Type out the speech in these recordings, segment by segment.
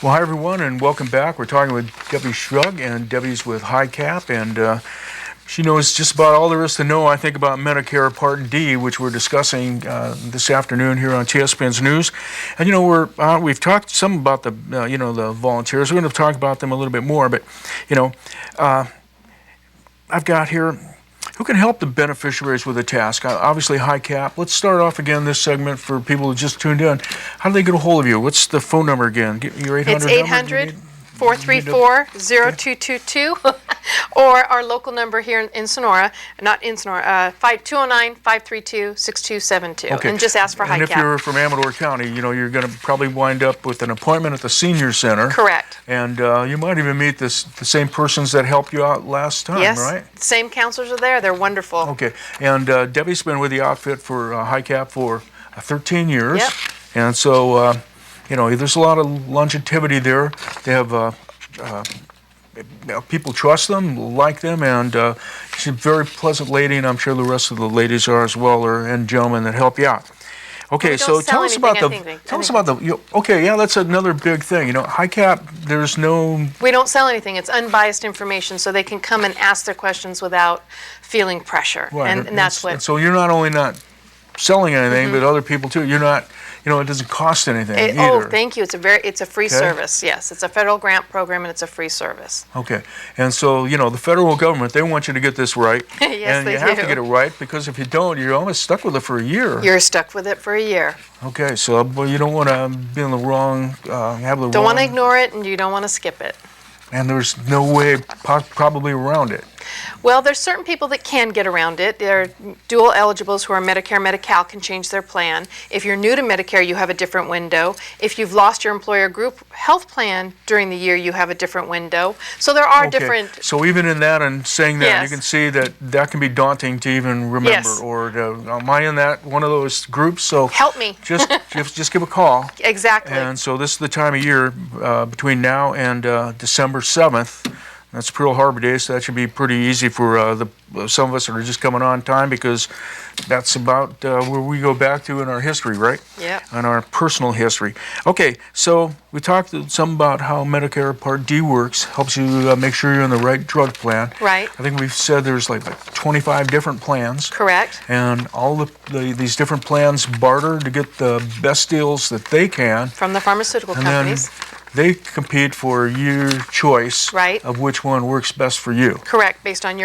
Well, hi everyone, and welcome back. We're talking with Debbie Schug, and Debbie's with HICAP, and she knows just about all there is to know, I think, about Medicare Part D, which we're discussing this afternoon here on TSPN's News. And we've talked some about the the volunteers. We're going to talk about them a little bit more, but I've got here who can help the beneficiaries with a task. Obviously, HICAP. Let's start off again this segment for people who just tuned in. How do they get a hold of you? What's the phone number again? Your 800 It's 800-434-0222, or our local number here in Sonora, not in Sonora, 209-532-6272, Okay. and just ask for HICAP. And if you're from Amador County, you're going to probably wind up with an appointment at the senior center. Correct. And you might even meet the same persons that helped you out last time, yes, right? Same counselors are there. They're wonderful. Okay. And Debbie's been with the outfit for HICAP for 13 years. Yep. And so, there's a lot of longevity there. They have people trust them, like them, and she's a very pleasant lady, and I'm sure the rest of the ladies are as well, and gentlemen that help you out. Okay, so tell us about okay, yeah, that's another big thing. HICAP, there's no... We don't sell anything. It's unbiased information, so they can come and ask their questions without feeling pressure. Right. And that's what... And so you're not only not selling anything, but other people too. You're not... it doesn't cost anything either. Oh, thank you. It's a free service. Yes, it's a federal grant program, and it's a free service. Okay, and so the federal government, they want you to get this right. Yes, and they you have do. to get it right, because if you don't, you're almost stuck with it for a year. You're stuck with it for a year. Okay, so you don't want to be in the wrong, Don't want to ignore it, and you don't want to skip it. And there's no way probably around it. Well, there's certain people that can get around it. There are dual eligibles who are Medicare, Medi-Cal can change their plan. If you're new to Medicare, you have a different window. If you've lost your employer group health plan during the year, you have a different window. So there are different... So even in that and saying that, Yes. you can see that can be daunting to even remember. Yes. Or am I in that one of those groups? So Help me. just give a call. Exactly. And so this is the time of year between now and December 7th. That's Pearl Harbor Day, so that should be pretty easy for some of us that are just coming on time, because that's about where we go back to in our history, right? Yeah. And our personal history. Okay, so we talked some about how Medicare Part D works, helps you make sure you're in the right drug plan. Right. I think we've said there's like 25 different plans. Correct. And all these different plans barter to get the best deals that they can. From the pharmaceutical companies. They compete for your choice of which one works best for you. Correct, based on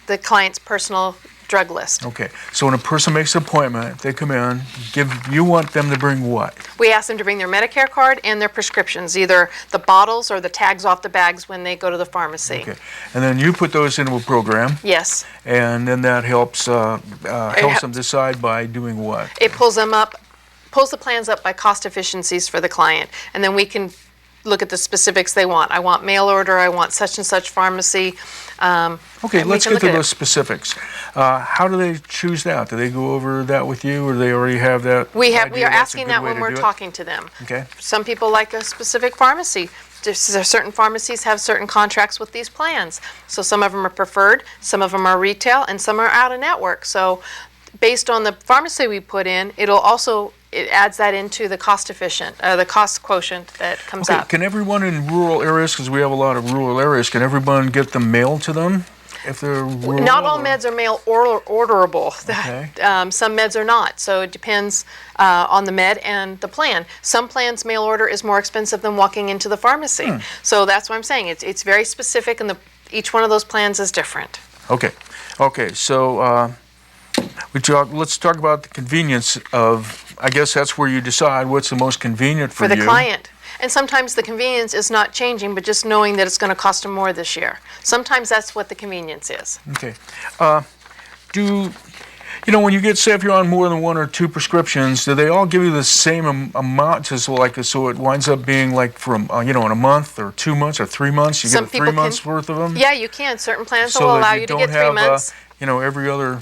the client's personal drug list. Okay, so when a person makes an appointment, they come in, you want them to bring what? We ask them to bring their Medicare card and their prescriptions, either the bottles or the tags off the bags when they go to the pharmacy. Okay, and then you put those into a program. Yes. And then that helps them decide by doing what? It pulls the plans up by cost efficiencies for the client, and then we can look at the specifics they want. I want mail order, I want such and such pharmacy. Okay, let's get to those specifics. How do they choose that? Do they go over that with you, or do they already have that? We are asking that when we're talking to them. Okay. Some people like a specific pharmacy. Certain pharmacies have certain contracts with these plans. So some of them are preferred, some of them are retail, and some are out of network. So based on the pharmacy we put in, it adds that into the cost quotient that comes up. Can everyone in rural areas, because we have a lot of rural areas, can everyone get them mailed to them if they're rural? Not all meds are mail orderable. Okay. Some meds are not, so it depends on the med and the plan. Some plans mail order is more expensive than walking into the pharmacy. So that's what I'm saying. It's very specific, and each one of those plans is different. Okay, so let's talk about the convenience of, I guess that's where you decide what's the most convenient for you. For the client. And sometimes the convenience is not changing, but just knowing that it's going to cost them more this year. Sometimes that's what the convenience is. Okay. When you get, say, if you're on more than one or two prescriptions, do they all give you the same amount? So it winds up being like in a month or 2 months or 3 months? You Some get 3 months worth of them? Yeah, you can. Certain plans will allow you to get 3 months. Every other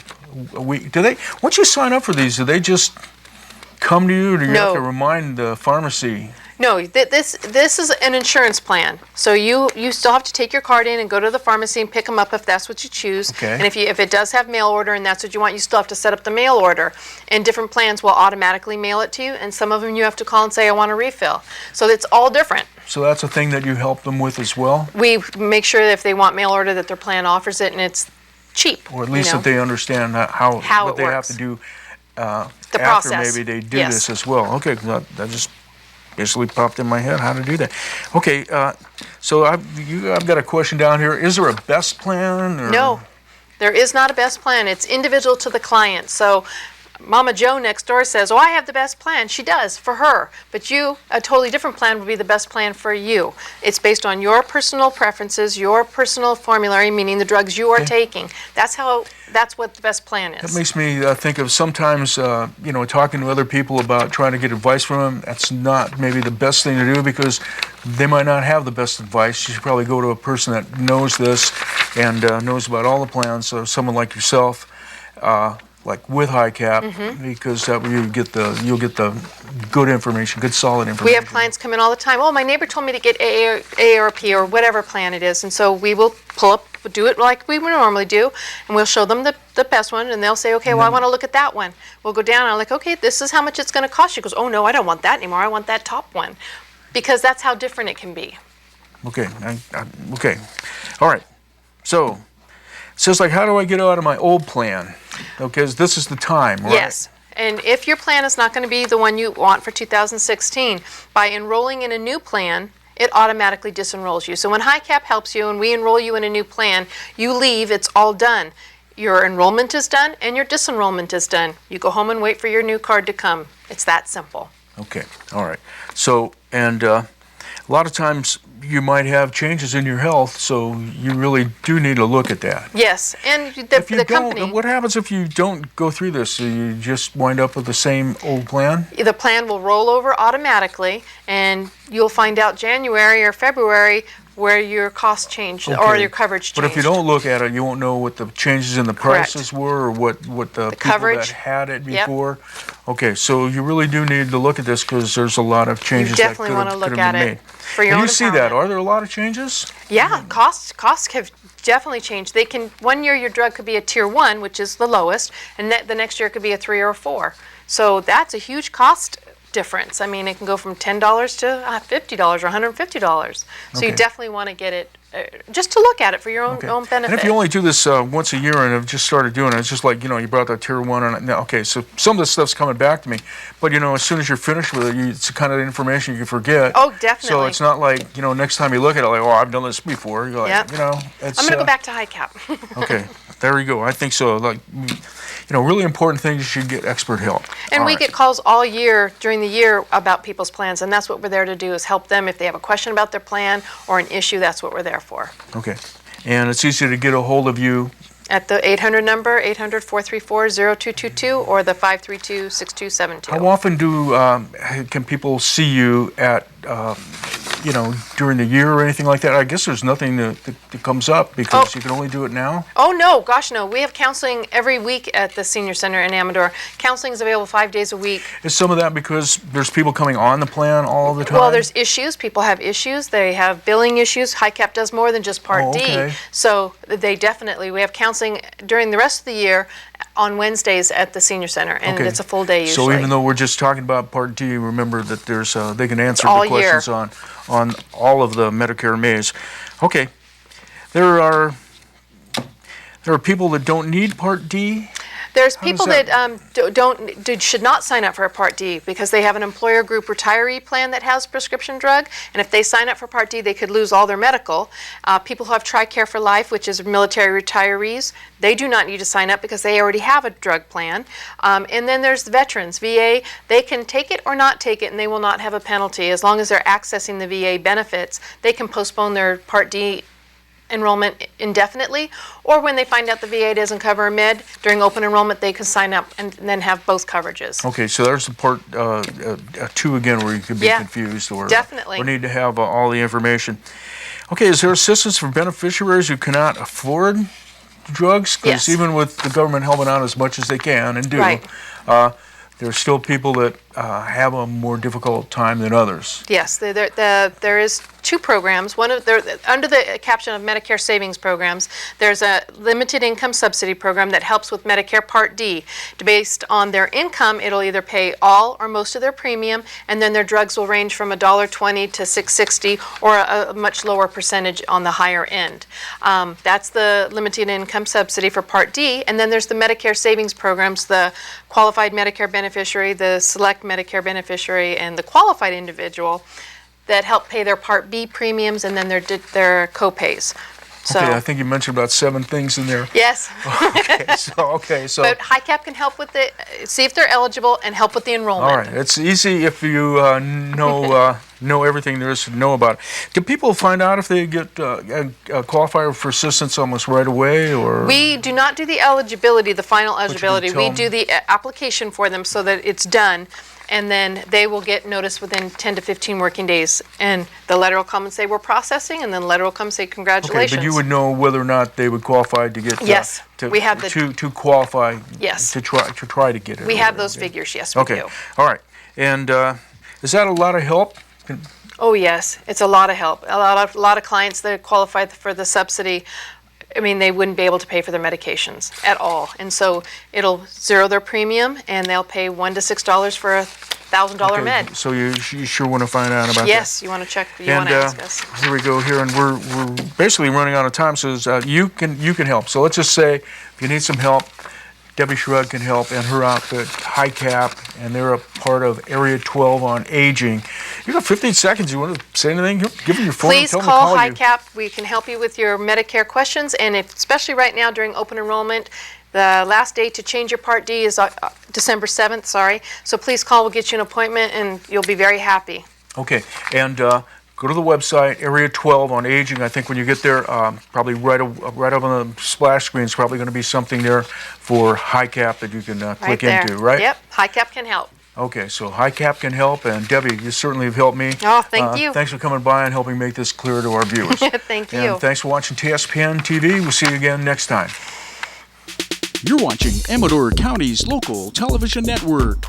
week. Once you sign up for these, do they just come to you, or do you have to remind the pharmacy? No, this is an insurance plan. So you still have to take your card in and go to the pharmacy and pick them up if that's what you choose. Okay. And if it does have mail order and that's what you want, you still have to set up the mail order. And different plans will automatically mail it to you, and some of them you have to call and say, I want a refill. So it's all different. So that's a thing that you help them with as well? We make sure that if they want mail order that their plan offers it and it's cheap. Or at least that they understand How what it they have works. to do The after process. maybe they do Yes. this as well. Okay, that just basically popped in my head how to do that. Okay, so I've got a question down here. Is there a best plan? Or? No, there is not a best plan. It's individual to the client. So Mama Joe next door says, oh, I have the best plan. She does, for her. But you, a totally different plan would be the best plan for you. It's based on your personal preferences, your personal formulary, meaning the drugs you are taking. That's what the best plan is. That makes me think of sometimes, talking to other people about trying to get advice from them. That's not maybe the best thing to do because they might not have the best advice. You should probably go to a person that knows this and knows about all the plans, so someone like yourself. Like with HICAP, because that way you'll get the good information, good solid information. We have clients come in all the time. Oh, my neighbor told me to get AARP or whatever plan it is, and so we will do it like we would normally do, and we'll show them the best one, and they'll say, okay, well, I want to look at that one. We'll go down and I'm like, okay, this is how much it's going to cost you. He goes, oh no, I don't want that anymore. I want that top one, because that's how different it can be. Okay, okay, all right. So, it says like, how do I get out of my old plan? Because this is the time, right? Yes. And if your plan is not going to be the one you want for 2016, by enrolling in a new plan, it automatically disenrolls you. So when HICAP helps you and we enroll you in a new plan, you leave, it's all done. Your enrollment is done and your disenrollment is done. You go home and wait for your new card to come. It's that simple. Okay, all right. So, and a lot of times you might have changes in your health, so you really do need to look at that. Yes, and If you the don't, company, what happens if you don't go through this? So you just wind up with the same old plan? the plan will roll over automatically, and you'll find out January or February where your cost changed or Okay. your coverage changed. But if you don't look at it, you won't know what the changes in the Correct. prices were or what the people coverage. that had it Yep. before. Okay, so you really do need to look at this because there's a lot of changes that definitely could wanna have look been at it made. for your And own you see that? empowerment. Are there a lot of changes? Yeah, costs have definitely changed. They can, one year your drug could be a tier 1, which is the lowest, and the next year it could be a 3 or a 4. So that's a huge cost difference. I mean, it can go from $10 to $50 or $150. So you Okay. definitely want to get it, just to look at it for your own, Okay. own benefit. And if you only do this once a year and have just started doing it, it's just like, you brought that tier 1 and okay, so some of this stuff's coming back to me, but as soon as you're finished with it, it's the kind of information you forget. Oh, definitely. So it's not like, next time you look at it, like, oh, I've done this before. You're like, Yep. it's... I'm going to go back to HICAP. Okay, there you go. I think so. Like, really important thing, you should get expert help. And All we right. get calls all year, during the year, about people's plans, and that's what we're there to do, is help them if they have a question about their plan or an issue. That's what we're there for. Okay. And it's easy to get a hold of you. At the 800 number, 800-434-0222, or the 532-6272. How often can people see you at, during the year or anything like that? I guess there's nothing that comes up because you can only do it now. Oh, no, gosh, no. We have counseling every week at the Senior Center in Amador. Counseling is available 5 days a week. Is some of that because there's people coming on the plan all the time? Well, there's issues. People have issues. They have billing issues. HICAP does more than just Part D. Okay. So we have counseling during the rest of the year on Wednesdays at the Senior Center, and Okay. it's a full day usually. So even though we're just talking about Part D, remember that there's they can answer All the questions year. on all of the Medicare MAs. Okay, there are people that don't need Part D. There's How does people that should not sign up for a Part D because they have an employer group retiree plan that has prescription drug, and if they sign up for Part D, they could lose all their medical. People who have TRICARE for Life, which is military retirees, they do not need to sign up because they already have a drug plan. And then there's the veterans, VA. They can take it or not take it, and they will not have a penalty. As long as they're accessing the VA benefits, they can postpone their Part D enrollment indefinitely, or when they find out the VA doesn't cover a med, during open enrollment they can sign up and then have both coverages. Okay, so there's the Part 2 again where you could be Yeah, confused or definitely. need to have all the information. Okay, is there assistance for beneficiaries who cannot afford drugs? Because Yes. even with the government helping out as much as they can and do, Right. there's still people that have a more difficult time than others. Yes, there is two programs. Under the caption of Medicare Savings Programs, there's a limited income subsidy program that helps with Medicare Part D. Based on their income, it'll either pay all or most of their premium, and then their drugs will range from $1.20 to $6.60, or a much lower percentage on the higher end. That's the limited income subsidy for Part D, and then there's the Medicare Savings Programs, the qualified Medicare beneficiary, the select Medicare beneficiary, and the qualified individual, that help pay their Part B premiums and then their co-pays. So, Okay, I think you mentioned about 7 things in there. yes. So But HICAP can help with it, see if they're eligible, and help with the enrollment. all right, it's easy if you know everything there is to know about it. Do people find out if they get qualify for assistance almost right away, or? We do not do the eligibility, the final you can eligibility. We tell do the application for them so that it's done, and then they will get notice within 10 to 15 working days. And the letter will come and say, we're processing, and then the letter will come and say, Okay, congratulations. but you would know whether or not they would qualify to get Yes, to, we have to qualify. Yes. To try to get it. We or have whatever, those okay. figures, yes, we Okay, do. all right, and is that a lot of help? Oh, yes, it's a lot of help. A lot of clients that qualify for the subsidy, I mean, they wouldn't be able to pay for their medications at all. And so it'll zero their premium, and they'll pay $1 to $6 for a $1,000 Okay, med. so you sure want to find out about that? Yes, you want to check, you want to ask us. Here we go here, and we're basically running out of time. So you can help. So let's just say if you need some help, Debbie Schug can help, and her outfit, HICAP, and they're a part of Area 12 on Aging. You got 15 seconds. You want to say anything? Give them your phone. Please and tell call them to call you. HICAP. We can help you with your Medicare questions, and especially right now during open enrollment, the last day to change your Part D is December 7th, So please call, we'll get you an appointment, and you'll be very happy. Okay, and go to the website, Area 12 on Aging. I think when you get there, probably right up on the splash screen is probably going to be something there for HICAP that you can click Right there. into, right? Yep, HICAP can help. Okay, so HICAP can help, and Debbie, you certainly have helped me. Oh, thank you. Thanks for coming by and helping make this clear to our viewers. Thank you. And thanks for watching TSPN TV. We'll see you again next time. You're watching Amador County's local television network,